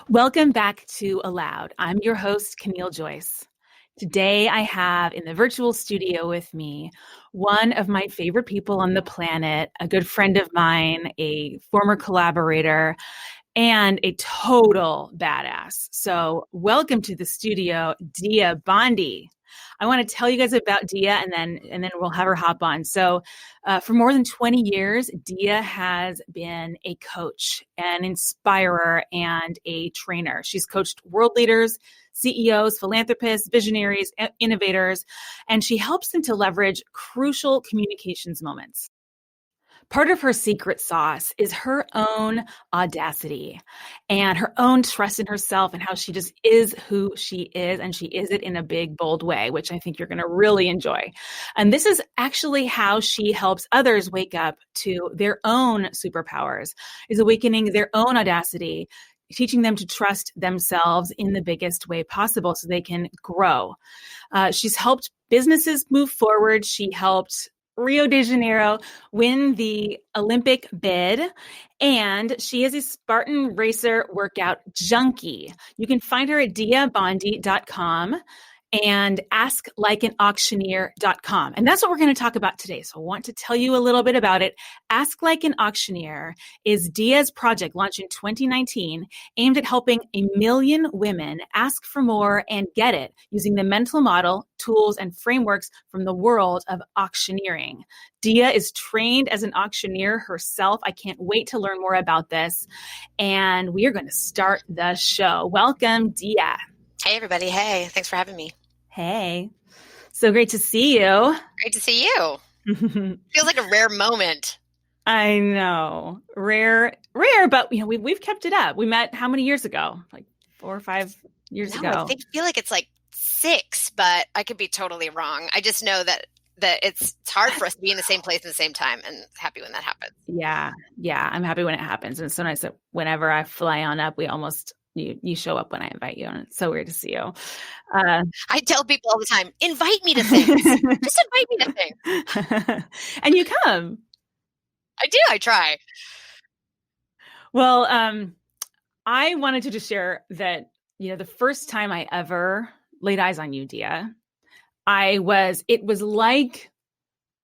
Welcome back to Aloud. I'm your host, Caneel Joyce. Today, I have in the virtual studio with me one of my favorite people on the planet, a good friend of mine, a former collaborator, and a total badass. So welcome to the studio, Dia Bondi. I want to tell you guys about Dia and then we'll have her hop on. So for more than 20 years, Dia has been a coach, an inspirer, and a trainer. She's coached world leaders, CEOs, philanthropists, visionaries, innovators, and she helps them to leverage crucial communications moments. Part of her secret sauce is her own audacity and her own trust in herself and how she just is who she is. And she is it in a big, bold way, which I think you're going to really enjoy. And this is actually how she helps others wake up to their own superpowers, is awakening their own audacity, teaching them to trust themselves in the biggest way possible so they can grow. She's helped businesses move forward. She helped Rio de Janeiro win the Olympic bid, and she is a Spartan racer workout junkie. You can find her at diabondi.com and asklikeanauctioneer.com. And that's what we're going to talk about today. So I want to tell you a little bit about it. Ask Like an Auctioneer is Dia's project launched in 2019 aimed at helping 1 million women ask for more and get it using the mental model, tools, and frameworks from the world of auctioneering. Dia is trained as an auctioneer herself. I can't wait to learn more about this. And we are going to start the show. Welcome, Dia. Hey, everybody. Hey, thanks for having me. Hey, so great to see you. Great to see you. Feels like a rare moment. I know, rare, but we've kept it up. We met how many years ago? Like 4 or 5 years ago. I feel like it's like 6, but I could be totally wrong. I just know that it's hard for us to be in the same place at the same time, and happy when that happens. Yeah, I'm happy when it happens, and it's so nice that whenever I fly on up, you show up when I invite you, and it's so weird to see you. I tell people all the time, invite me to things. Just invite me to things. And you come. I do. I try. Well, I wanted to just share that, the first time I ever laid eyes on you, Dia, it was like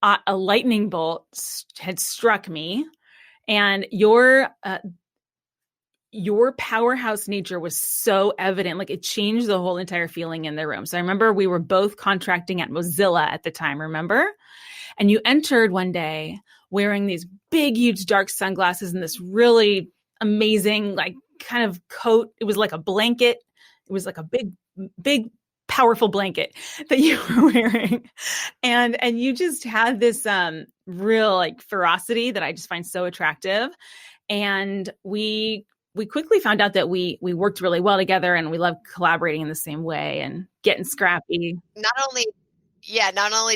a lightning bolt had struck me, and your powerhouse nature was so evident. Like, it changed the whole entire feeling in the room. So I remember we were both contracting at Mozilla at the time, remember? And you entered one day wearing these big, huge, dark sunglasses and this really amazing, like, kind of coat. It was like a blanket. It was like a big, big, powerful blanket that you were wearing. And you just had this real, like, ferocity that I just find so attractive. And we quickly found out that we worked really well together, and we loved collaborating in the same way and getting scrappy. Not only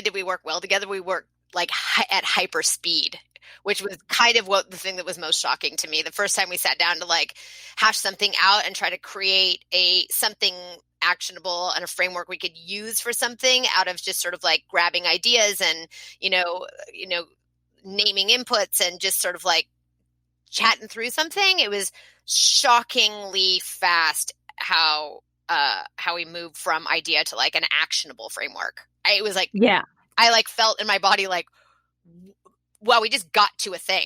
did we work well together, we worked like at hyper speed, which was kind of the thing that was most shocking to me. The first time we sat down to like hash something out and try to create something actionable and a framework we could use for something out of just sort of like grabbing ideas and, naming inputs and just sort of like chatting through something. It was shockingly fast how we moved from idea to like an actionable framework. It was like, yeah, I like felt in my body like, wow, we just got to a thing.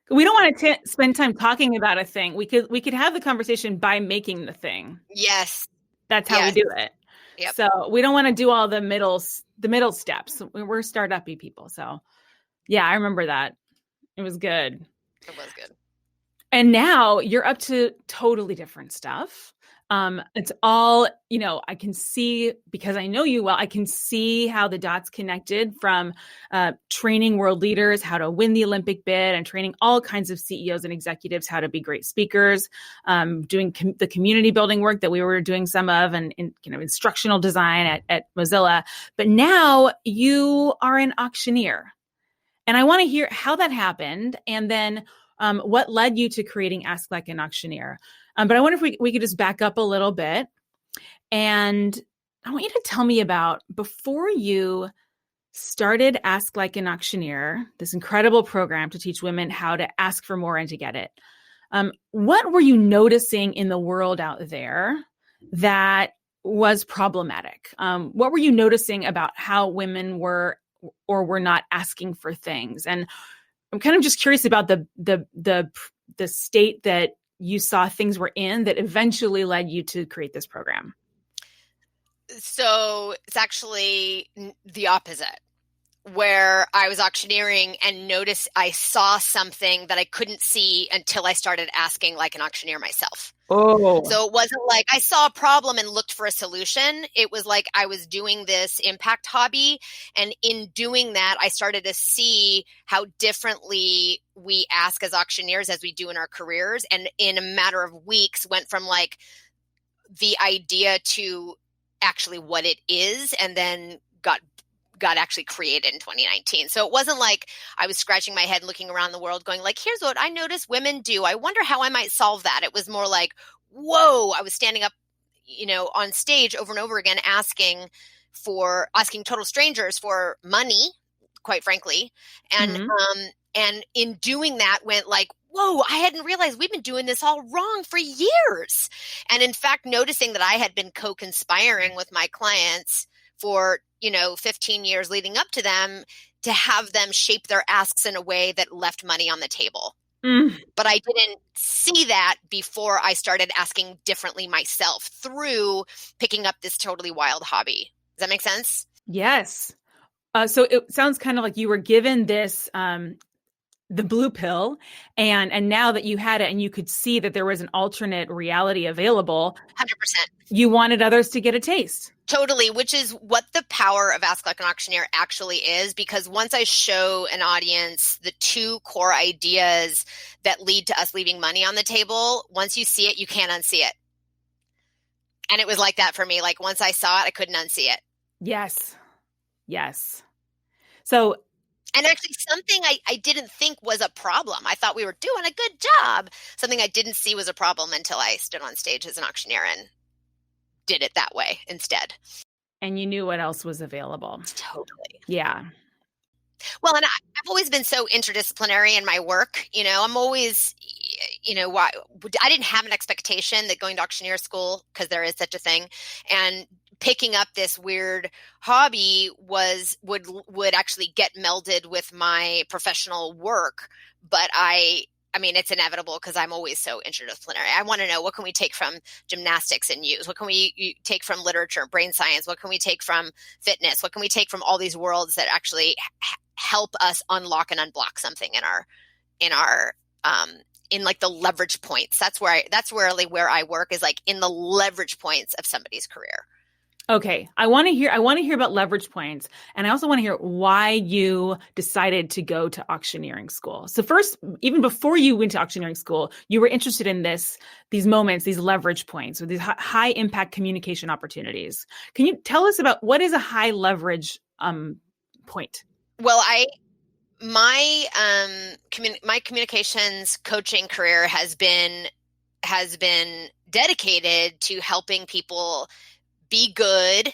We don't want to spend time talking about a thing. We could have the conversation by making the thing. Yes, that's how we do it. Yep. So we don't want to do all the middle steps. We're startup-y people. So yeah, I remember that. It was good. It was good. And now you're up to totally different stuff. It's all, I can see, because I know you well, I can see how the dots connected from training world leaders how to win the Olympic bid, and training all kinds of CEOs and executives how to be great speakers, doing the community building work that we were doing some of, and instructional design at Mozilla. But now you are an auctioneer. And I want to hear how that happened, and then what led you to creating Ask Like an Auctioneer. But I wonder if we could just back up a little bit. And I want you to tell me about, before you started Ask Like an Auctioneer, this incredible program to teach women how to ask for more and to get it. What were you noticing in the world out there that was problematic? What were you noticing about how women were or were not asking for things? And I'm kind of just curious about the state that you saw things were in that eventually led you to create this program. So it's actually the opposite, where I was auctioneering and noticed I saw something that I couldn't see until I started asking like an auctioneer myself. Oh. So it wasn't like I saw a problem and looked for a solution. It was like I was doing this impact hobby. And in doing that, I started to see how differently we ask as auctioneers as we do in our careers. And in a matter of weeks, went from like the idea to actually what it is, and then got actually created in 2019. So it wasn't like I was scratching my head looking around the world going like, here's what I notice women do. I wonder how I might solve that. It was more like, whoa, I was standing up, on stage over and over again, asking total strangers for money, quite frankly. And, and in doing that went like, whoa, I hadn't realized we've been doing this all wrong for years. And in fact, noticing that I had been co-conspiring with my clients for 15 years leading up to them, to have them shape their asks in a way that left money on the table. But I didn't see that before I started asking differently myself through picking up this totally wild hobby. Does that make sense? Yes. So it sounds kind of like you were given this, the blue pill, and now that you had it and you could see that there was an alternate reality available, 100%. You wanted others to get a taste. Totally, which is what the power of Ask Like an Auctioneer actually is, because once I show an audience the two core ideas that lead to us leaving money on the table, once you see it, you can't unsee it. And it was like that for me. Like once I saw it, I couldn't unsee it. Yes. So, and actually something I didn't think was a problem. I thought we were doing a good job. Something I didn't see was a problem until I stood on stage as an auctioneer and did it that way instead. And you knew what else was available. Totally. Yeah. Well, and I've always been so interdisciplinary in my work. I'm always, I didn't have an expectation that going to auctioneer school, because there is such a thing, and picking up this weird hobby would actually get melded with my professional work. But I mean, it's inevitable because I'm always so interdisciplinary. I want to know, what can we take from gymnastics and use? What can we take from literature, brain science? What can we take from fitness? What can we take from all these worlds that actually help us unlock and unblock something in like the leverage points? That's really where I work, is like in the leverage points of somebody's career. Okay. I want to hear about leverage points. And I also want to hear why you decided to go to auctioneering school. So first, even before you went to auctioneering school, you were interested in these moments, these leverage points, or these high impact communication opportunities. Can you tell us about what is a high leverage point? Well, my communications coaching career has been dedicated to helping people be good,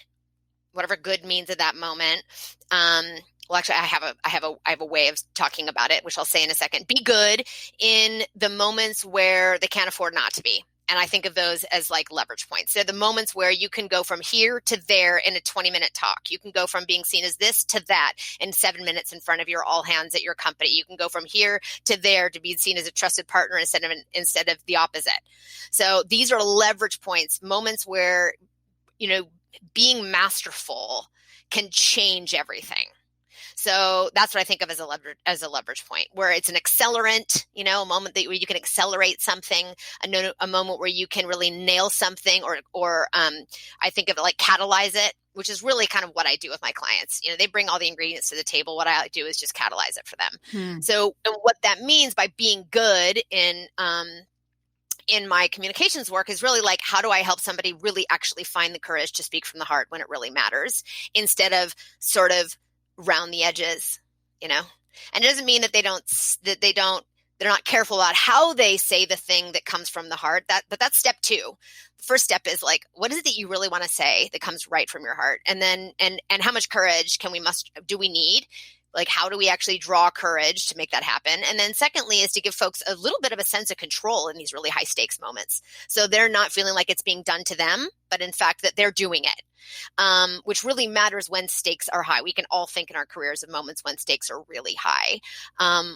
whatever good means at that moment. Well, actually, I have a way of talking about it, which I'll say in a second. Be good in the moments where they can't afford not to be. And I think of those as like leverage points. They're the moments where you can go from here to there in a 20-minute talk. You can go from being seen as this to that in 7 minutes in front of your all hands at your company. You can go from here to there to being seen as a trusted partner instead of the opposite. So these are leverage points, moments where being masterful can change everything. So that's what I think of as a leverage point, where it's an accelerant, a moment where you can accelerate something, a moment where you can really nail something, or I think of it like catalyze it, which is really kind of what I do with my clients. They bring all the ingredients to the table. What I do is just catalyze it for them. So what that means by being good in my communications work is really like, how do I help somebody really actually find the courage to speak from the heart when it really matters, instead of sort of round the edges, And it doesn't mean that they're not careful about how they say the thing that comes from the heart. But that's step 2. The first step is like, what is it that you really want to say that comes right from your heart? And then, and how much courage do we need? Like, how do we actually draw courage to make that happen? And then secondly is to give folks a little bit of a sense of control in these really high stakes moments. So they're not feeling like it's being done to them, but in fact that they're doing it. Which really matters when stakes are high. We can all think in our careers of moments when stakes are really high,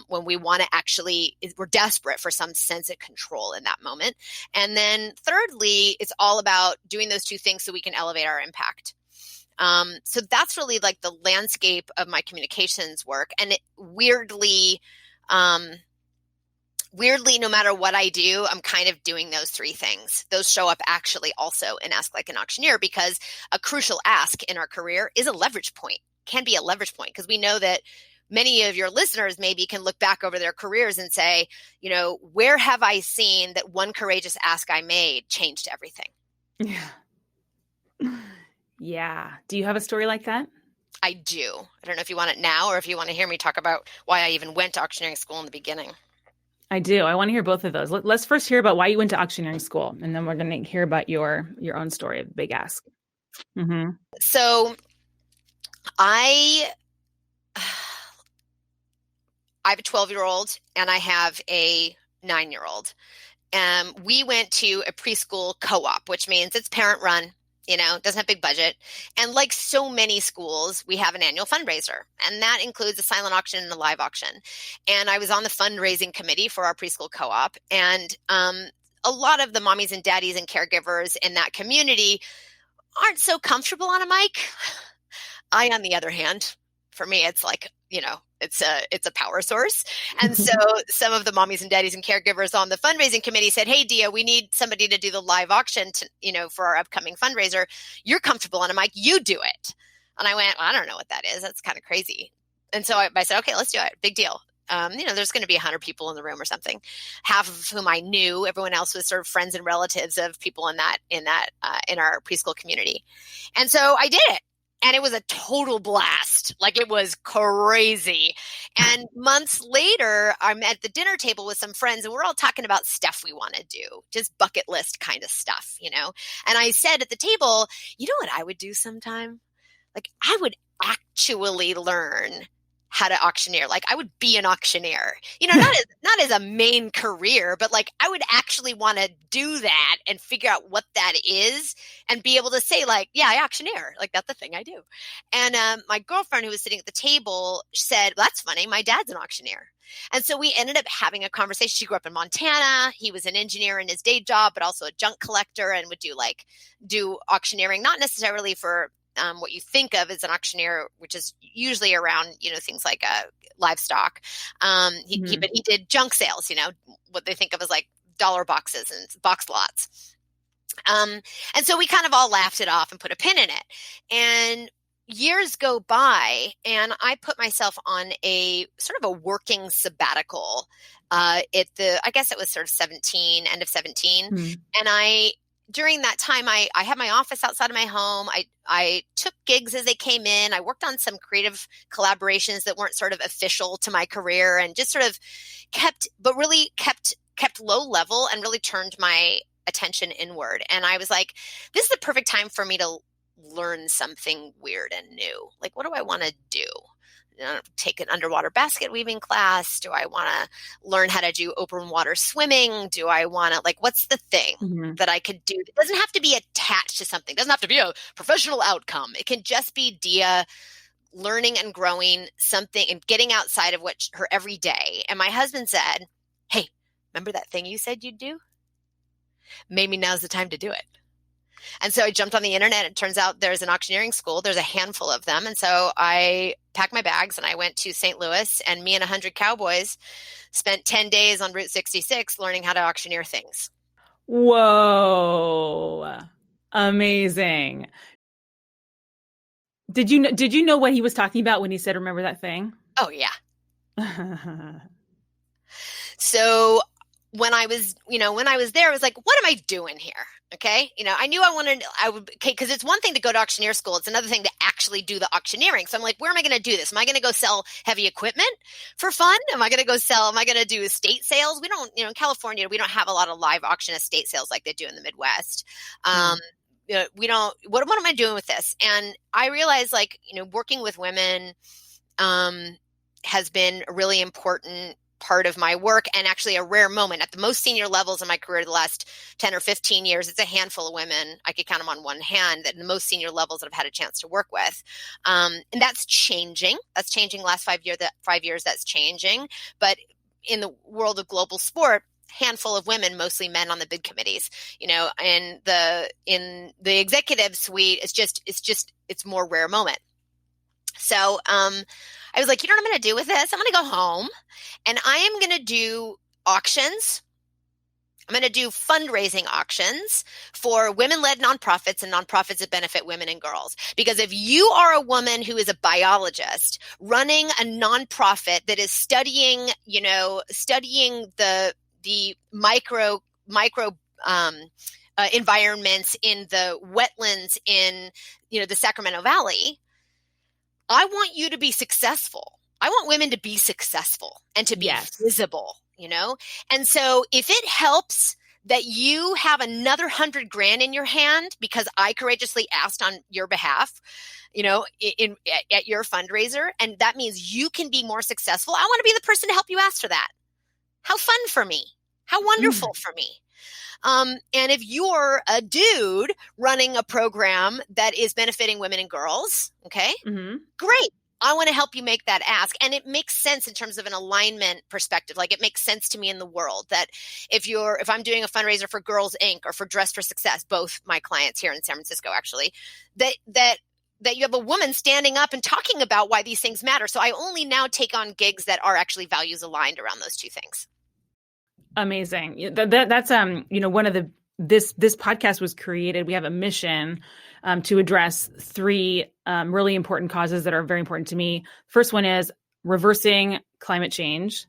when we want to actually, we're desperate for some sense of control in that moment. And then thirdly, it's all about doing those two things so we can elevate our impact. So that's really like the landscape of my communications work. And weirdly, no matter what I do, I'm kind of doing those three things. Those show up actually also in Ask Like an Auctioneer, because a crucial ask in our career is a leverage point, can be a leverage point, because we know that many of your listeners maybe can look back over their careers and say, where have I seen that one courageous ask I made changed everything? Yeah. Yeah. Do you have a story like that? I do. I don't know if you want it now or if you want to hear me talk about why I even went to auctioneering school in the beginning. I do. I want to hear both of those. Let's first hear about why you went to auctioneering school, and then we're going to hear about your own story of Big Ask. Mm-hmm. So I have a 12-year-old and I have a 9-year-old. We went to a preschool co-op, which means it's parent run. Doesn't have a big budget. And like so many schools, we have an annual fundraiser, and that includes a silent auction and a live auction. And I was on the fundraising committee for our preschool co-op. And a lot of the mommies and daddies and caregivers in that community aren't so comfortable on a mic. I, on the other hand, for me, it's like, it's a power source. And so some of the mommies and daddies and caregivers on the fundraising committee said, hey, Dia, we need somebody to do the live auction for our upcoming fundraiser. You're comfortable on a mic, you do it. And I went, well, I don't know what that is. That's kind of crazy. And so I said, okay, let's do it. Big deal. There's going to be 100 people in the room or something, half of whom I knew. Everyone else was sort of friends and relatives of people in our preschool community. And so I did it. And it was a total blast. Like, it was crazy. And months later, I'm at the dinner table with some friends, and we're all talking about stuff we want to do, just bucket list kind of stuff, And I said at the table, you know what I would do sometime? Like, I would actually learn how to auctioneer. Like, I would be an auctioneer, not as a main career, but like I would actually want to do that and figure out what that is and be able to say like, yeah, I auctioneer. Like, that's the thing I do. And my girlfriend who was sitting at the table said, that's funny. My dad's an auctioneer. And so we ended up having a conversation. She grew up in Montana. He was an engineer in his day job, but also a junk collector, and would do auctioneering, not necessarily for what you think of as an auctioneer, which is usually around, things like livestock. But he did junk sales, what they think of as like dollar boxes and box lots. And so we kind of all laughed it off and put a pin in it. And years go by, and I put myself on a sort of a working sabbatical I guess it was sort of end of 17. Mm-hmm. And during that time, I had my office outside of my home. I took gigs as they came in. I worked on some creative collaborations that weren't sort of official to my career, and just sort of kept low level and really turned my attention inward. And I was like, this is the perfect time for me to learn something weird and new. Like, what do I want to do? Take an underwater basket weaving class? Do I want to learn how to do open water swimming? Do I want to, what's the thing that I could do? It doesn't have to be attached to something. It doesn't have to be a professional outcome. It can just be Dia learning and growing something and getting outside of her every day. And my husband said, hey, remember that thing you said you'd do? Maybe now's the time to do it. And so I jumped on the internet. It turns out there's an auctioneering school. There's a handful of them. And so I packed my bags and I went to St. Louis, and me and 100 cowboys spent 10 days on Route 66 learning how to auctioneer things. Whoa. Amazing. Did you know what he was talking about when he said, remember that thing? Oh, yeah. So when I was there, I was like, what am I doing here? Okay. I knew because it's one thing to go to auctioneer school. It's another thing to actually do the auctioneering. So I'm like, where am I going to do this? Am I going to go sell heavy equipment for fun? Am I going to do estate sales? We don't, in California, we don't have a lot of live auction estate sales like they do in the Midwest. We don't, what am I doing with this? And I realized working with women, has been a really important part of my work, and actually a rare moment. At the most senior levels in my career, the last 10 or 15 years, it's a handful of women. I could count them on one hand at the most senior levels that I've had a chance to work with. And that's changing. That's changing last 5 years, that's changing. But in the world of global sport, handful of women, mostly men on the bid committees, in the executive suite, it's more rare moment. So, I was like, you know what I'm going to do with this? I'm going to go home and I am going to do auctions. I'm going to do fundraising auctions for women-led nonprofits and nonprofits that benefit women and girls. Because if you are a woman who is a biologist running a nonprofit that is studying the micro environments in the wetlands in, the Sacramento Valley, I want you to be successful. I want women to be successful and to be visible, And so if it helps that you have another $100,000 in your hand because I courageously asked on your behalf, at your fundraiser, and that means you can be more successful, I want to be the person to help you ask for that. How fun for me. How wonderful for me. And if you're a dude running a program that is benefiting women and girls, okay, great. I want to help you make that ask. And it makes sense in terms of an alignment perspective. Like, it makes sense to me in the world that if I'm doing a fundraiser for Girls Inc. or for Dress for Success, both my clients here in San Francisco, actually, that you have a woman standing up and talking about why these things matter. So I only now take on gigs that are actually values aligned around those two things. Amazing. That's one of this podcast was created. We have a mission to address three really important causes that are very important to me. First one is reversing climate change.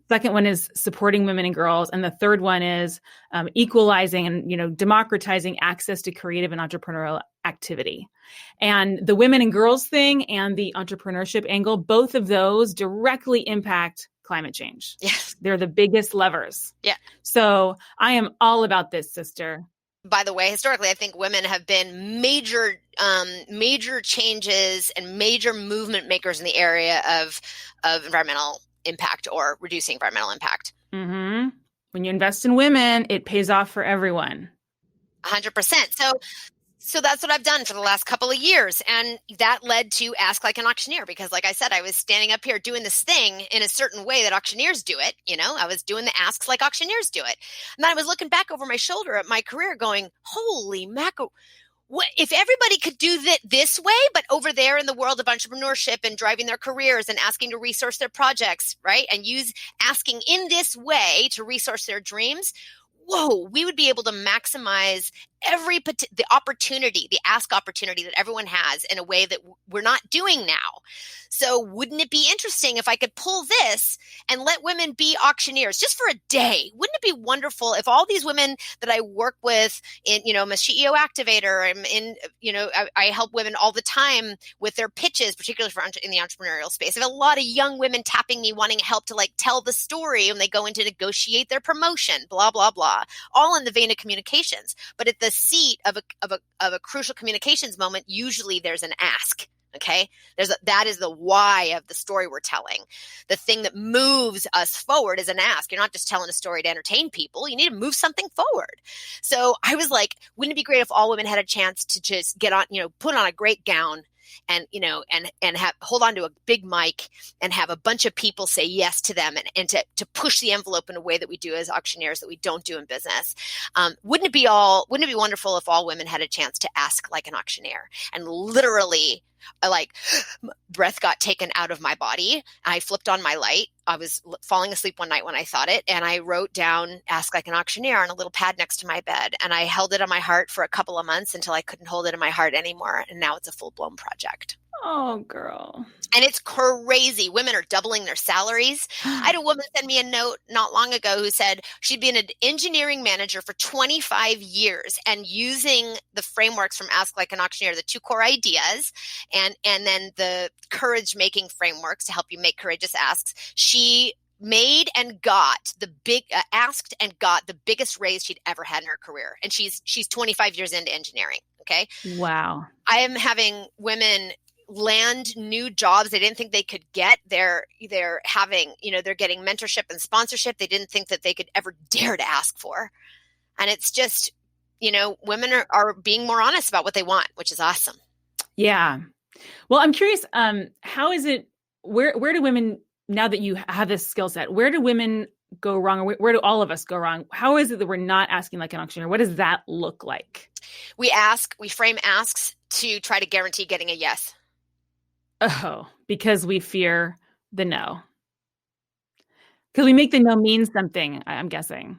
Second one is supporting women and girls, and the third one is equalizing and democratizing access to creative and entrepreneurial activity. And the women and girls thing and the entrepreneurship angle, both of those directly impact climate change. Yes. They're the biggest levers. Yeah. So I am all about this, sister. By the way, historically, I think women have been major changes and major movement makers in the area of environmental impact or reducing environmental impact. When you invest in women, it pays off for everyone. 100%. So that's what I've done for the last couple of years. And that led to Ask Like an Auctioneer, because like I said, I was standing up here doing this thing in a certain way that auctioneers do it. I was doing the asks like auctioneers do it. And then I was looking back over my shoulder at my career going, holy mackerel. What if everybody could do that this way, but over there in the world of entrepreneurship and driving their careers and asking to resource their projects, right? And use asking in this way to resource their dreams. Whoa, we would be able to maximize the opportunity, the ask opportunity that everyone has in a way that we're not doing now. So wouldn't it be interesting if I could pull this and let women be auctioneers just for a day? Wouldn't it be wonderful if all these women that I work with in, I'm a CEO activator, I help women all the time with their pitches, particularly in the entrepreneurial space. I have a lot of young women tapping me wanting help to tell the story when they go in to negotiate their promotion, blah, blah, blah, all in the vein of communications. But at the seat of a crucial communications moment, usually there's an ask. Okay. That is the why of the story we're telling. The thing that moves us forward is an ask. You're not just telling a story to entertain people. You need to move something forward. So I was like, wouldn't it be great if all women had a chance to just get on, put on a great gown and, hold on to a big mic and have a bunch of people say yes to them and to push the envelope in a way that we do as auctioneers that we don't do in business. Wouldn't it be wonderful if all women had a chance to ask like an auctioneer? And literally, breath got taken out of my body. I flipped on my light. I was falling asleep one night when I thought it, and I wrote down Ask Like an Auctioneer on a little pad next to my bed. And I held it on my heart for a couple of months until I couldn't hold it in my heart anymore. And now it's a full-blown project. Oh, girl. And it's crazy. Women are doubling their salaries. I had a woman send me a note not long ago who said she'd been an engineering manager for 25 years and using the frameworks from Ask Like an Auctioneer, the 2 core ideas, and then the courage-making frameworks to help you make courageous asks. She made and got asked and got the biggest raise she'd ever had in her career. And she's 25 years into engineering. Okay. Wow. I am having women land new jobs they didn't think they could get. They're having, they're getting mentorship and sponsorship they didn't think that they could ever dare to ask for. And it's just, women are being more honest about what they want, which is awesome. Yeah. Well, I'm curious, how is it, where do women, now that you have this skill set, where do women go wrong? Or where do all of us go wrong? How is it that we're not asking like an auctioneer? What does that look like? We frame asks to try to guarantee getting a yes. Oh, because we fear the no. Because we make the no mean something, I'm guessing.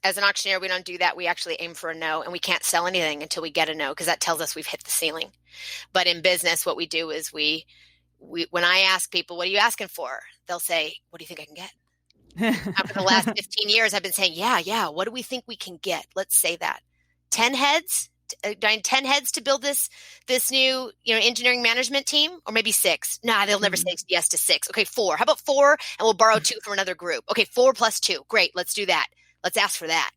As an auctioneer, we don't do that. We actually aim for a no, and we can't sell anything until we get a no, because that tells us we've hit the ceiling. But in business, what we do is we when I ask people, what are you asking for? They'll say, what do you think I can get? For the last 15 years, I've been saying, yeah. What do we think we can get? Let's say that. 10 heads? 10 heads to build this new, engineering management team, or maybe 6. Nah, they'll never say yes to 6. Okay, 4. How about 4? And we'll borrow 2 from another group. Okay, 4 plus 2. Great. Let's do that. Let's ask for that.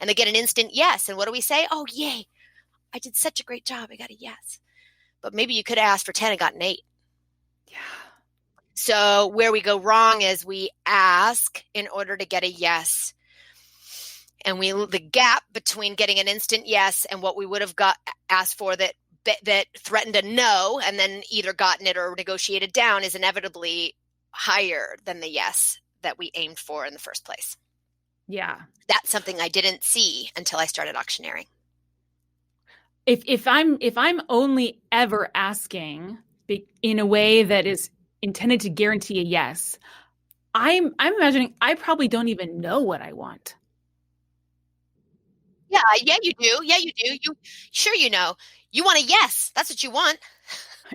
And they get an instant yes. And what do we say? Oh, yay. I did such a great job. I got a yes. But maybe you could have asked for 10 and gotten 8. Yeah. So where we go wrong is we ask in order to get a yes. And the gap between getting an instant yes and what we would have asked for that threatened a no and then either gotten it or negotiated down is inevitably higher than the yes that we aimed for in the first place. Yeah. That's something I didn't see until I started auctioneering. If I'm only ever asking in a way that is intended to guarantee a yes, I'm imagining I probably don't even know what I want. Yeah, you do. Sure, you want a yes. That's what you want.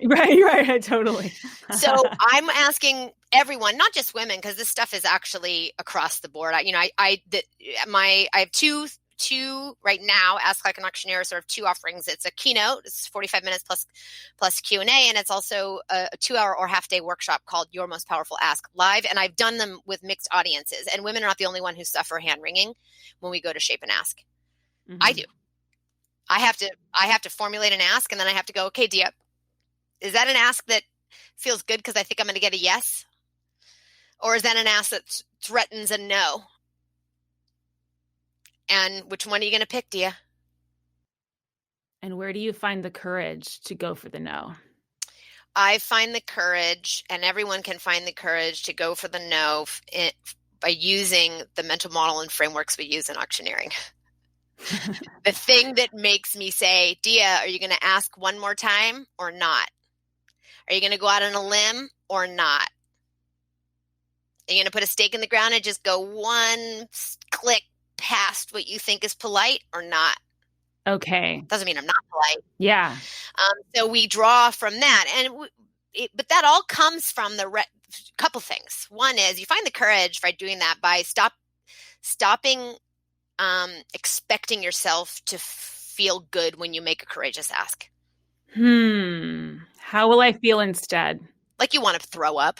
Right, totally. So I'm asking everyone, not just women, because this stuff is actually across the board. I have two right now. Ask Like an Auctioneer, sort of 2 offerings. It's a keynote. It's 45 minutes plus Q&A, and it's also a 2-hour or half-day workshop called Your Most Powerful Ask live. And I've done them with mixed audiences. And women are not the only one who suffer hand wringing when we go to shape an ask. Mm-hmm. I do. I have to formulate an ask, and then I have to go, okay, Dia, is that an ask that feels good because I think I'm going to get a yes? Or is that an ask that threatens a no? And which one are you going to pick, Dia? And where do you find the courage to go for the no? I find the courage, and everyone can find the courage to go for the no by using the mental model and frameworks we use in auctioneering. The thing that makes me say, Dia, are you going to ask one more time or not? Are you going to go out on a limb or not? Are you going to put a stake in the ground and just go one click past what you think is polite or not? Okay. Doesn't mean I'm not polite. Yeah. So we draw from that. But that all comes from couple things. One is you find the courage by doing that by stopping expecting yourself to feel good when you make a courageous ask. How will I feel instead? Like you want to throw up.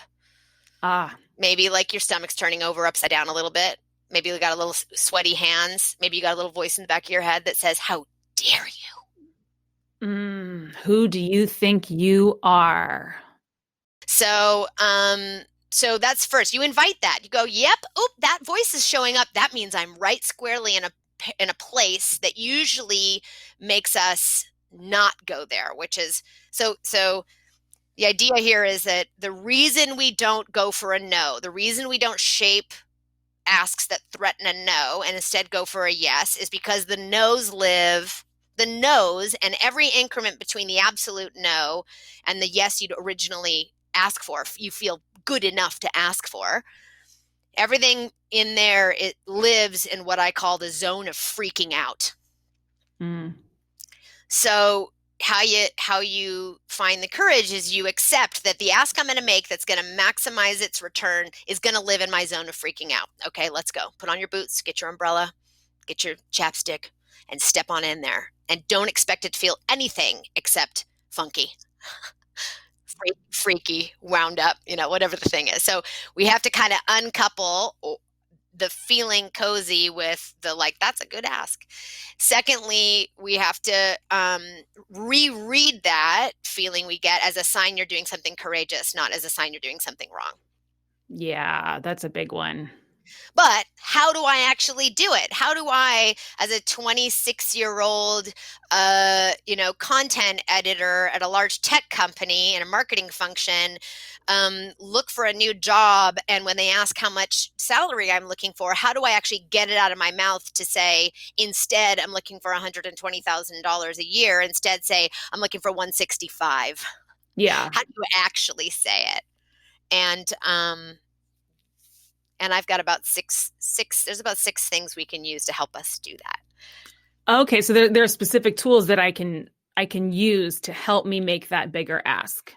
Maybe like your stomach's turning over upside down a little bit. Maybe you got a little sweaty hands. Maybe you got a little voice in the back of your head that says, how dare you? Who do you think you are? So that's first. You invite that. You go, yep, that voice is showing up. That means I'm right squarely in a place that usually makes us not go there, which is so the idea here is that the reason we don't go for a no, the reason we don't shape asks that threaten a no and instead go for a yes is because the no's and every increment between the absolute no and the yes you'd originally ask for, you feel good enough to ask for. Everything in there, it lives in what I call the zone of freaking out. So how you find the courage is you accept that the ask I'm going to make that's going to maximize its return is going to live in my zone of freaking out. Okay, let's go. Put on your boots, get your umbrella, get your chapstick, and step on in there. And don't expect it to feel anything except funky, freaky, wound up, whatever the thing is. So we have to kind of uncouple the feeling cozy with the, like, that's a good ask. Secondly, we have to reread that feeling we get as a sign you're doing something courageous, not as a sign you're doing something wrong. Yeah, that's a big one. But how do I actually do it? How do I, as a 26-year-old, content editor at a large tech company in a marketing function, look for a new job? And when they ask how much salary I'm looking for, how do I actually get it out of my mouth to say, instead, I'm looking for $120,000 a year, instead say, I'm looking for 165. Yeah. How do you actually say it? And I've got about six. There's about 6 things we can use to help us do that. Okay, so there are specific tools that I can use to help me make that bigger ask,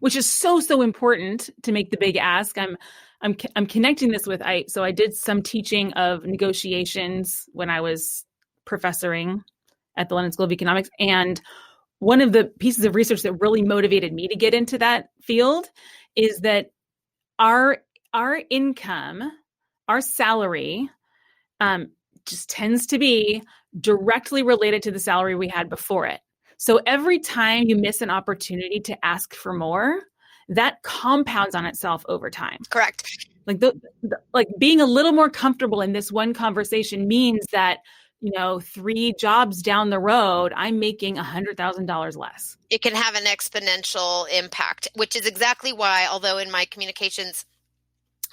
which is so important to make the big ask. I'm connecting this with I did some teaching of negotiations when I was professoring at the London School of Economics, and one of the pieces of research that really motivated me to get into that field is that our income, our salary, just tends to be directly related to the salary we had before it. So every time you miss an opportunity to ask for more, that compounds on itself over time. Correct. Like being a little more comfortable in this one conversation means that, 3 jobs down the road, I'm making $100,000 less. It can have an exponential impact, which is exactly why, although in my communications,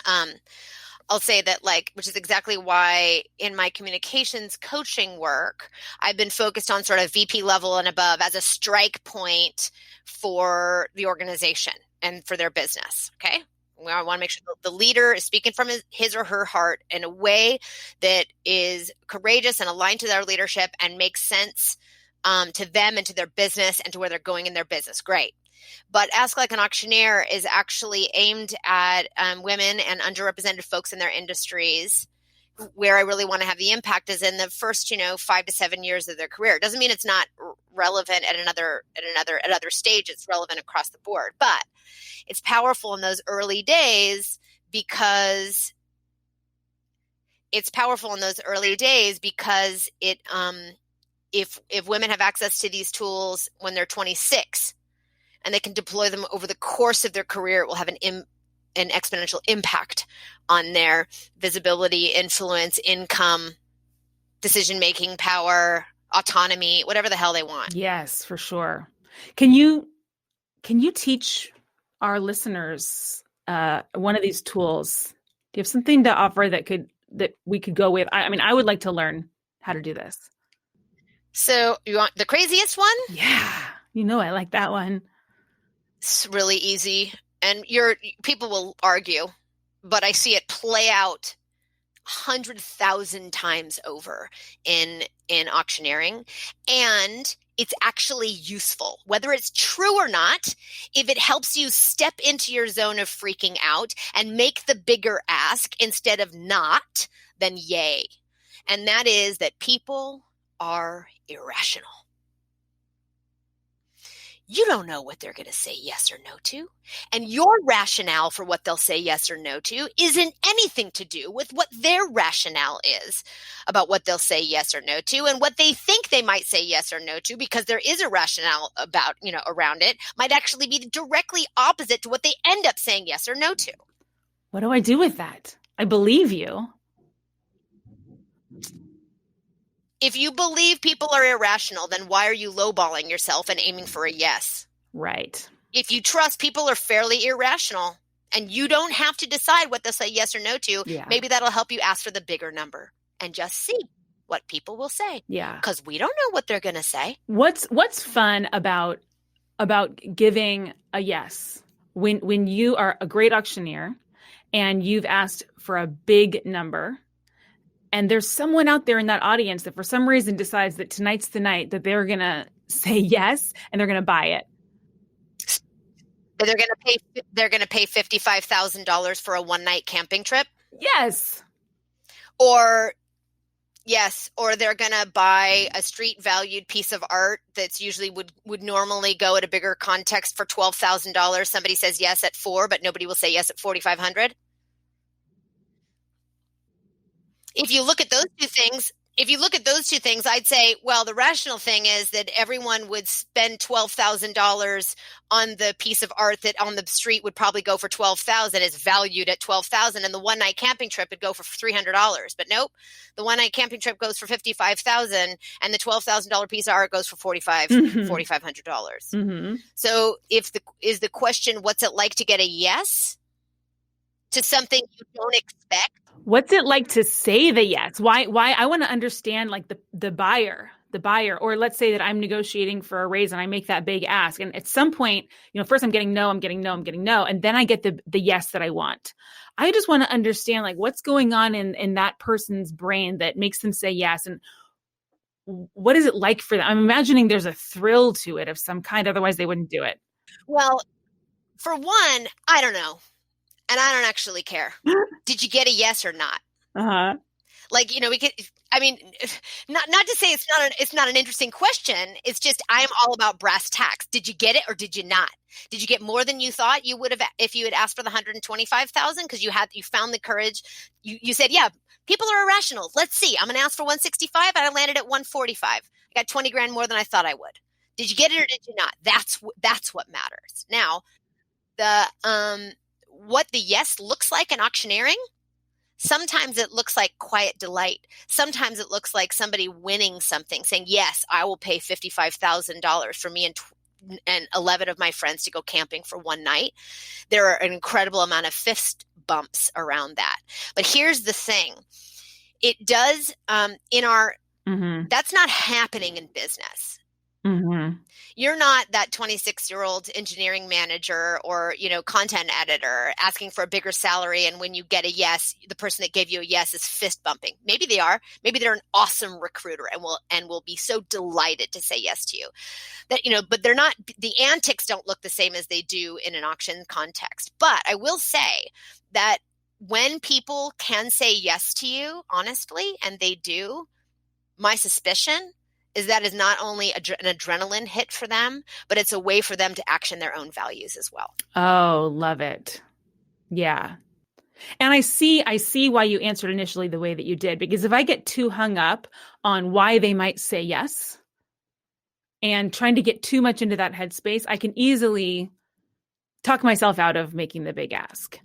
I'll say that, which is exactly why in my communications coaching work, I've been focused on sort of VP level and above as a strike point for the organization and for their business. Okay. I want to make sure that the leader is speaking from his or her heart in a way that is courageous and aligned to their leadership and makes sense to them and to their business and to where they're going in their business. Great. But Ask Like an Auctioneer is actually aimed at women and underrepresented folks in their industries. Where I really want to have the impact is in the first, 5 to 7 years of their career. It doesn't mean it's not relevant at other stage. It's relevant across the board, but it's powerful in those early days because it if women have access to these tools when they're 26 and they can deploy them over the course of their career, it will have an exponential impact on their visibility, influence, income, decision-making power, autonomy, whatever the hell they want. Yes, for sure. Can you teach our listeners one of these tools? Do you have something to offer that we could go with? I would like to learn how to do this. So you want the craziest one? Yeah. I like that one. It's really easy. And people will argue, but I see it play out 100,000 times over in auctioneering. And it's actually useful, whether it's true or not. If it helps you step into your zone of freaking out and make the bigger ask instead of not, then yay. And that is that people are irrational. You don't know what they're going to say yes or no to. And your rationale for what they'll say yes or no to isn't anything to do with what their rationale is about what they'll say yes or no to. And what they think they might say yes or no to, because there is a rationale about, around it, might actually be directly opposite to what they end up saying yes or no to. What do I do with that? I believe you. If you believe people are irrational, then why are you lowballing yourself and aiming for a yes? Right. If you trust people are fairly irrational and you don't have to decide what they'll say yes or no to, maybe that'll help you ask for the bigger number and just see what people will say. Yeah. Because we don't know what they're going to say. What's fun about giving a yes when you are a great auctioneer and you've asked for a big number? And there's someone out there in that audience that for some reason decides that tonight's the night that they're going to say yes and they're going to buy it. They're going to pay $55,000 for a one-night camping trip? Yes. Or they're going to buy a street valued piece of art that's usually would normally go at a bigger context for $12,000. Somebody says yes at $4,000, but nobody will say yes at $4,500. if you look at those two things, I'd say, well, the rational thing is that everyone would spend $12,000 on the piece of art that on the street would probably go for $12,000. It's valued at $12,000, and the one night camping trip would go for $300. But nope, the one night camping trip goes for $55,000, and the $12,000 piece of art goes for $4,500. Mm-hmm. So is the question, what's it like to get a yes to something you don't expect? What's it like to say the yes? Why I want to understand like the buyer, or let's say that I'm negotiating for a raise and I make that big ask. And at some point, first I'm getting no. And then I get the yes that I want. I just want to understand like what's going on in that person's brain that makes them say yes. And what is it like for them? I'm imagining there's a thrill to it of some kind. Otherwise they wouldn't do it. Well, for one, I don't know. And I don't actually care. Did you get a yes or not? Uh-huh. Like, we could, I mean, not to say it's not an interesting question. It's just, I'm all about brass tacks. Did you get it or did you not? Did you get more than you thought you would have if you had asked for the 125,000 because you found the courage? You said, yeah, people are irrational. Let's see. I'm going to ask for 165 and I landed at 145. I got 20 grand more than I thought I would. Did you get it or did you not? That's what matters. Now, what the yes looks like in auctioneering, sometimes it looks like quiet delight. Sometimes it looks like somebody winning something, saying, yes, I will pay $55,000 for me and 11 of my friends to go camping for one night. There are an incredible amount of fist bumps around that. But here's the thing. It does that's not happening in business. Mm-hmm. You're not that 26-year-old engineering manager or, content editor asking for a bigger salary. And when you get a yes, the person that gave you a yes is fist bumping. Maybe they are. Maybe they're an awesome recruiter and will be so delighted to say yes to you. That, but they're not, the antics don't look the same as they do in an auction context. But I will say that when people can say yes to you, honestly, and they do, my suspicion is that is not only an adrenaline hit for them, but it's a way for them to action their own values as well. Oh, love it. Yeah. And I see why you answered initially the way that you did, because if I get too hung up on why they might say yes and trying to get too much into that headspace, I can easily talk myself out of making the big ask.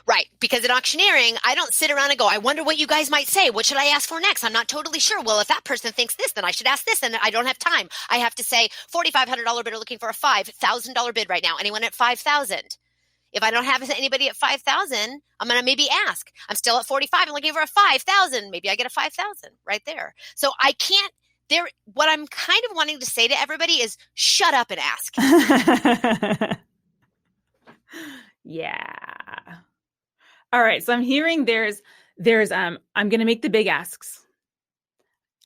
Right. Because in auctioneering, I don't sit around and go, I wonder what you guys might say. What should I ask for next? I'm not totally sure. Well, if that person thinks this, then I should ask this. And I don't have time. I have to say $4,500 bidder looking for a $5,000 bid right now. Anyone at 5,000? If I don't have anybody at 5,000, I'm going to maybe ask. I'm still at 45 and looking for a 5,000. Maybe I get a 5,000 right there. So I can't what I'm kind of wanting to say to everybody is shut up and ask. Yeah. All right. So I'm hearing there's I'm going to make the big asks.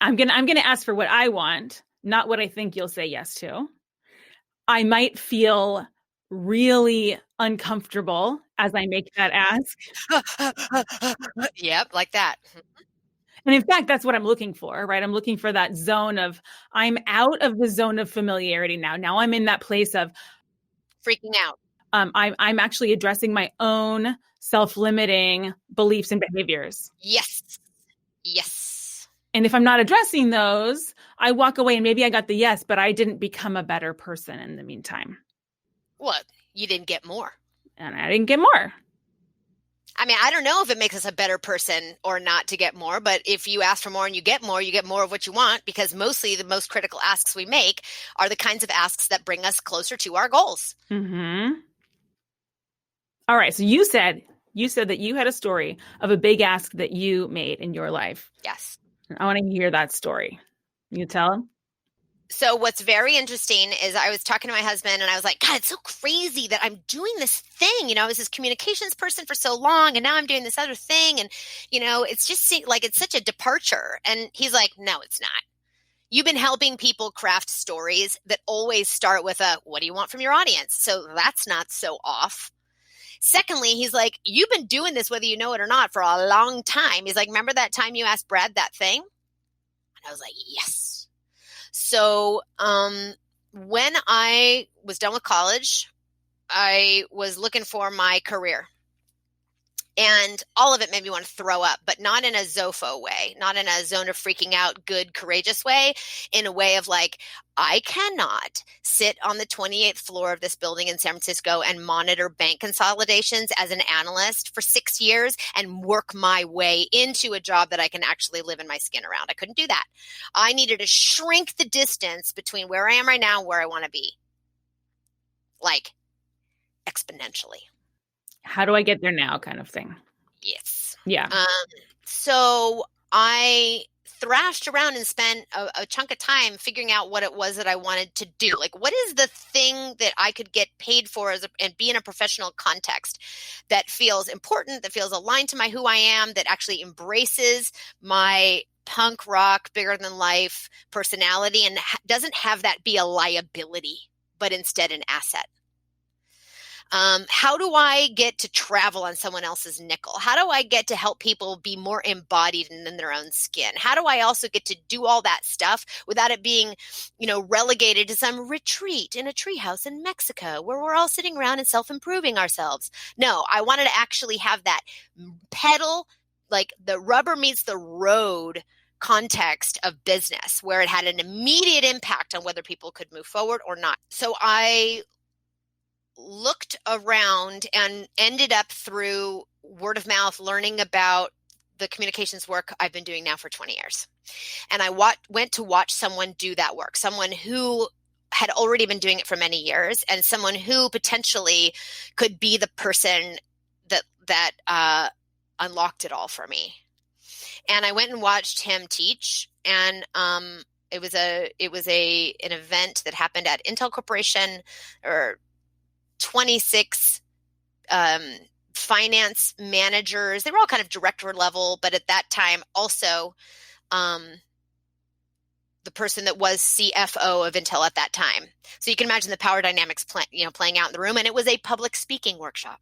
I'm going to ask for what I want, not what I think you'll say yes to. I might feel really uncomfortable as I make that ask. Yep, like that. And in fact, that's what I'm looking for, right? I'm looking for that zone of, I'm out of the zone of familiarity now. Now I'm in that place of freaking out. I'm actually addressing my own self-limiting beliefs and behaviors. Yes. Yes. And if I'm not addressing those, I walk away and maybe I got the yes, but I didn't become a better person in the meantime. What? You didn't get more. And I didn't get more. I mean, I don't know if it makes us a better person or not to get more, but if you ask for more and you get more of what you want, because mostly the most critical asks we make are the kinds of asks that bring us closer to our goals. Mm-hmm. All right. So you said that you had a story of a big ask that you made in your life. Yes. I want to hear that story. You tell them? So what's very interesting is I was talking to my husband and I was like, God, it's so crazy that I'm doing this thing. I was this communications person for so long and now I'm doing this other thing. And, it's just like, it's such a departure. And he's like, no, it's not. You've been helping people craft stories that always start with what do you want from your audience? So that's not so off. Secondly, he's like, you've been doing this, whether you know it or not, for a long time. He's like, remember that time you asked Brad that thing? And I was like, yes. So when I was done with college, I was looking for my career. And all of it made me want to throw up, but not in a Zofo way, not in a zone of freaking out, good, courageous way, in a way of like, I cannot sit on the 28th floor of this building in San Francisco and monitor bank consolidations as an analyst for 6 years and work my way into a job that I can actually live in my skin around. I couldn't do that. I needed to shrink the distance between where I am right now and where I want to be, like exponentially. How do I get there now kind of thing? Yes. Yeah. So I thrashed around and spent a chunk of time figuring out what it was that I wanted to do. Like, what is the thing that I could get paid for and be in a professional context that feels important, that feels aligned to my who I am, that actually embraces my punk rock, bigger than life personality, and doesn't have that be a liability, but instead an asset. How do I get to travel on someone else's nickel? How do I get to help people be more embodied in their own skin? How do I also get to do all that stuff without it being, relegated to some retreat in a treehouse in Mexico where we're all sitting around and self-improving ourselves? No, I wanted to actually have that pedal, like the rubber meets the road context of business where it had an immediate impact on whether people could move forward or not. So I looked around and ended up through word of mouth learning about the communications work I've been doing now for 20 years. And I went to watch someone do that work, someone who had already been doing it for many years and someone who potentially could be the person that unlocked it all for me. And I went and watched him teach, and it was an event that happened at Intel Corporation, or 26 finance managers. They were all kind of director level, but at that time also the person that was CFO of Intel at that time. So you can imagine the power dynamics playing out in the room. And it was a public speaking workshop.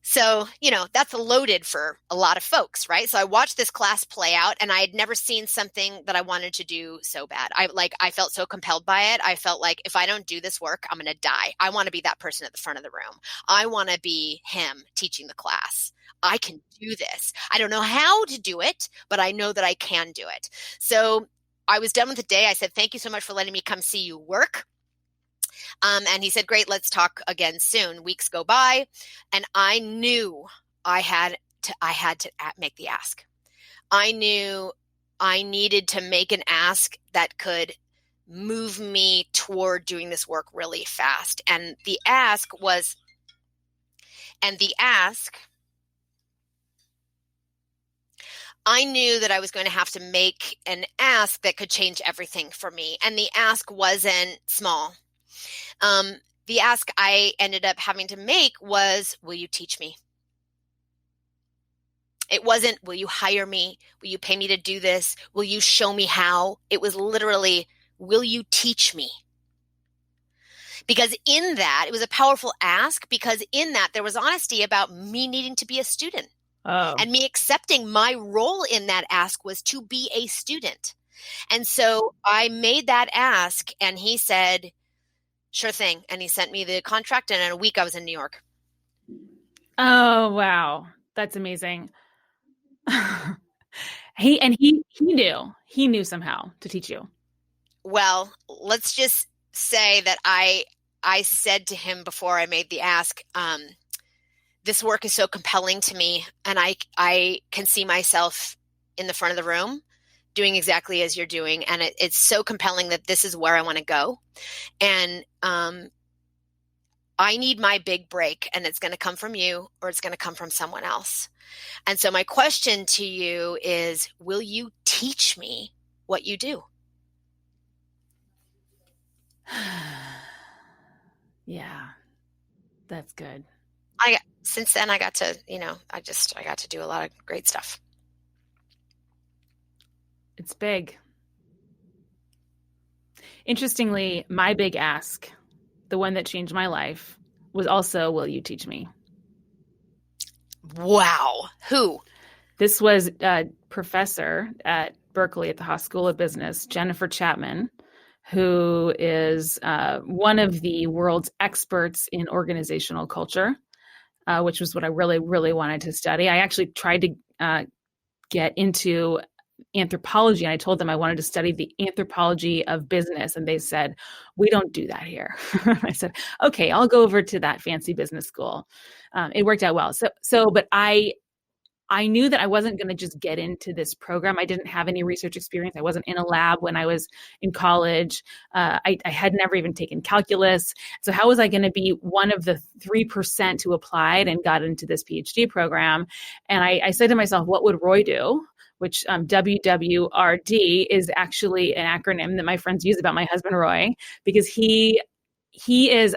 So, that's loaded for a lot of folks, right? So I watched this class play out, and I had never seen something that I wanted to do so bad. I felt so compelled by it. I felt like if I don't do this work, I'm going to die. I want to be that person at the front of the room. I want to be him teaching the class. I can do this. I don't know how to do it, but I know that I can do it. So I was done with the day. I said, thank you so much for letting me come see you work. And he said, great, let's talk again soon. Weeks go by, and I knew I had to make the ask. I knew I needed to make an ask that could move me toward doing this work really fast. And the ask, I knew that I was going to have to make an ask that could change everything for me. And the ask wasn't small. The ask I ended up having to make was, will you teach me? It wasn't, will you hire me? Will you pay me to do this? Will you show me how? It was literally, will you teach me? Because in that, it was a powerful ask, because in that there was honesty about me needing to be a student. Oh. And me accepting my role in that ask was to be a student. And so I made that ask, and he said, sure thing. And he sent me the contract, and in a week I was in New York. Oh, wow. That's amazing. He knew somehow to teach you. Well, let's just say that I said to him before I made the ask, this work is so compelling to me, and I can see myself in the front of the room doing exactly as you're doing. And it's so compelling that this is where I want to go. And I need my big break, and it's going to come from you, or it's going to come from someone else. And so my question to you is, will you teach me what you do? Yeah, that's good. Since then I got to, I got to do a lot of great stuff. It's big. Interestingly, my big ask, the one that changed my life, was also, will you teach me? Wow. Who? This was a professor at Berkeley at the Haas School of Business, Jennifer Chapman, who is one of the world's experts in organizational culture. which was what I really, really wanted to study. I actually tried to get into anthropology, and I told them I wanted to study the anthropology of business, and they said, we don't do that here. I said, okay, I'll go over to that fancy business school. It worked out well. But I knew that I wasn't going to just get into this program. I didn't have any research experience. I wasn't in a lab when I was in college. I had never even taken calculus. So how was I going to be one of the 3% who applied and got into this PhD program? And I said to myself, what would Roy do? Which WWRD is actually an acronym that my friends use about my husband, Roy, because he is,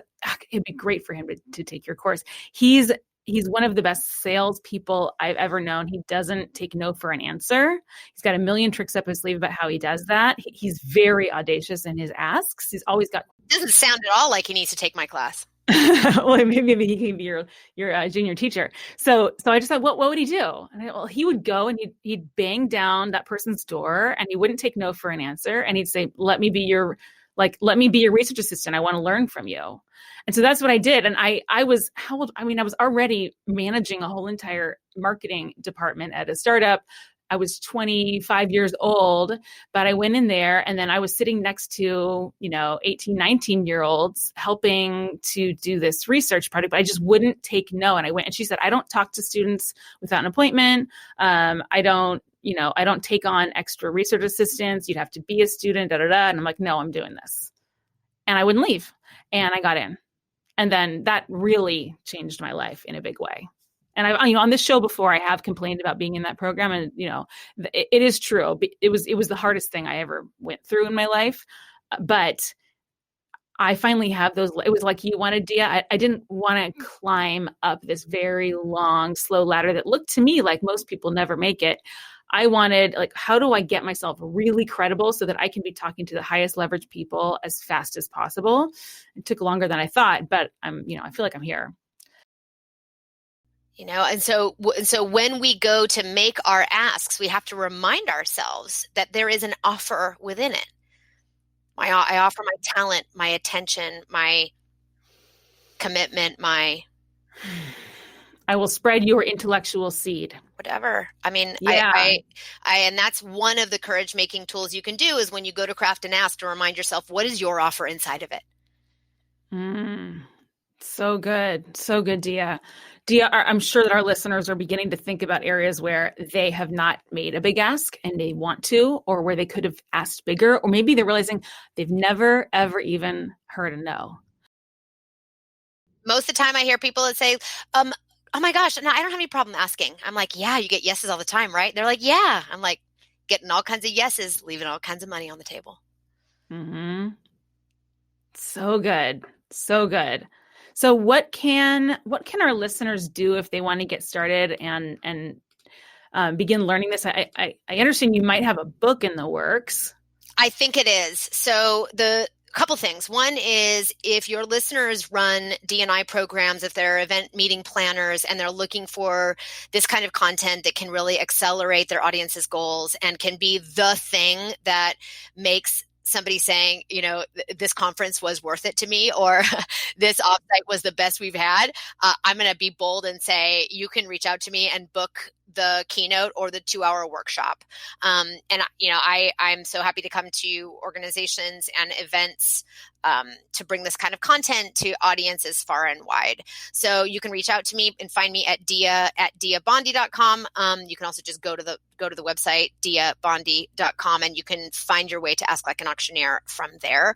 it'd be great for him to take your course. He's one of the best salespeople I've ever known. He doesn't take no for an answer. He's got a million tricks up his sleeve about how he does that. He's very audacious in his asks. He's always got. Doesn't sound at all like he needs to take my class. Well, maybe he can be your junior teacher. So I just thought, what would he do? And he would go and he'd bang down that person's door, and he wouldn't take no for an answer. And he'd say, let me be your research assistant. I want to learn from you. And so that's what I did. And I was, how old? I mean, I was already managing a whole entire marketing department at a startup. I was 25 years old, but I went in there, and then I was sitting next to, 18, 19-year-olds helping to do this research project, but I just wouldn't take no. And I went, and she said, I don't talk to students without an appointment. I don't take on extra research assistants. You'd have to be a student, And I'm like, no, I'm doing this. And I wouldn't leave. And I got in. And then that really changed my life in a big way. And I, on this show before, I have complained about being in that program, and it is true. It was the hardest thing I ever went through in my life, but I finally have those. It was like you wanted, Dia. I didn't want to climb up this very long, slow ladder that looked to me like most people never make it. I wanted, how do I get myself really credible so that I can be talking to the highest leverage people as fast as possible? It took longer than I thought, but I feel like I'm here. And so when we go to make our asks, we have to remind ourselves that there is an offer within it. I offer my talent, my attention, my commitment, I will spread your intellectual seed. Whatever. I mean, yeah. And that's one of the courage making tools you can do is when you go to craft an ask to remind yourself, what is your offer inside of it? So good. So good, Dia. Dia, I'm sure that our listeners are beginning to think about areas where they have not made a big ask and they want to, or where they could have asked bigger, or maybe they're realizing they've never, ever even heard a no. Most of the time I hear people that say, oh my gosh, no, I don't have any problem asking. I'm like, yeah, you get yeses all the time, right? They're like, yeah. I'm like, getting all kinds of yeses, leaving all kinds of money on the table. Mm-hmm. So good. So good. So what can our listeners do if they want to get started and begin learning this? I understand you might have a book in the works. I think it is. So the couple things. One is if your listeners run D&I programs, if they're event meeting planners and they're looking for this kind of content that can really accelerate their audience's goals and can be the thing that makes somebody saying, this conference was worth it to me, or this offsite was the best we've had, I'm going to be bold and say, you can reach out to me and book the keynote or the 2-hour workshop. And I'm so happy to come to organizations and events to bring this kind of content to audiences far and wide. So you can reach out to me and find me at diabondi.com. You can also just go to the website, diabondi.com, and you can find your way to Ask Like an Auctioneer from there.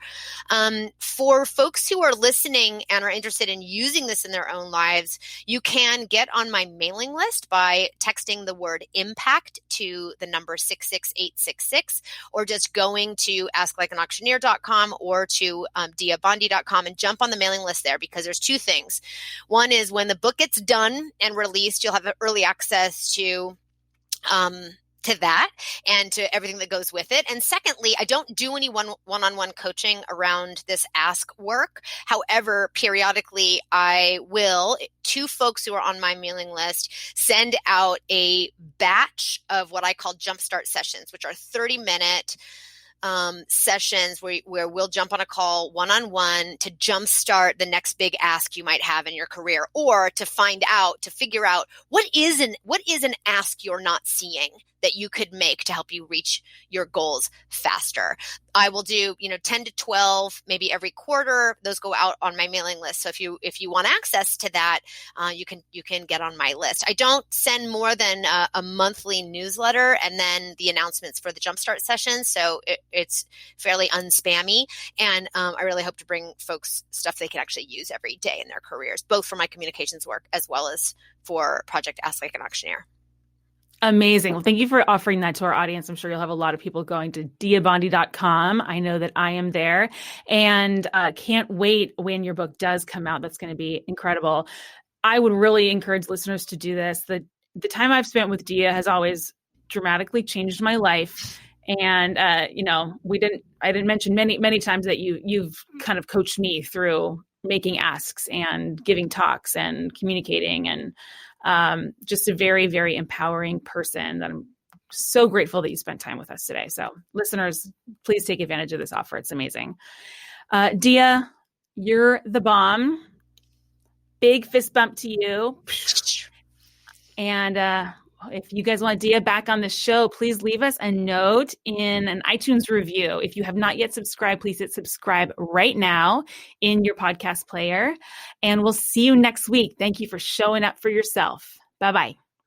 For folks who are listening and are interested in using this in their own lives, you can get on my mailing list by texting the word impact to the number 66866, or just going to asklikeanauctioneer.com or to diabondi.com and jump on the mailing list there, because there's two things. One is when the book gets done and released, you'll have early access to that and to everything that goes with it. And secondly, I don't do any one-on-one coaching around this ask work. However, periodically I will, to folks who are on my mailing list, send out a batch of what I call Jumpstart Sessions, which are 30-minute sessions where we'll jump on a call one-on-one to jumpstart the next big ask you might have in your career, or to figure out what is an ask you're not seeing that you could make to help you reach your goals faster. I will do, 10 to 12, maybe every quarter. Those go out on my mailing list. So if you want access to that, you can get on my list. I don't send more than a monthly newsletter and then the announcements for the Jumpstart sessions. So it's fairly unspammy. And I really hope to bring folks stuff they can actually use every day in their careers, both for my communications work as well as for Project Ask Like an Auctioneer. Amazing. Well, thank you for offering that to our audience. I'm sure you'll have a lot of people going to diabondi.com. I know that I am there, and can't wait when your book does come out. That's going to be incredible. I would really encourage listeners to do this. The time I've spent with Dia has always dramatically changed my life. And, I didn't mention many times that you've kind of coached me through making asks and giving talks and communicating, and just a very, very empowering person that I'm so grateful that you spent time with us today. So listeners, please take advantage of this offer. It's amazing. Dia, you're the bomb. Big fist bump to you. And if you guys want Dia back on the show, please leave us a note in an iTunes review. If you have not yet subscribed, please hit subscribe right now in your podcast player. And we'll see you next week. Thank you for showing up for yourself. Bye-bye.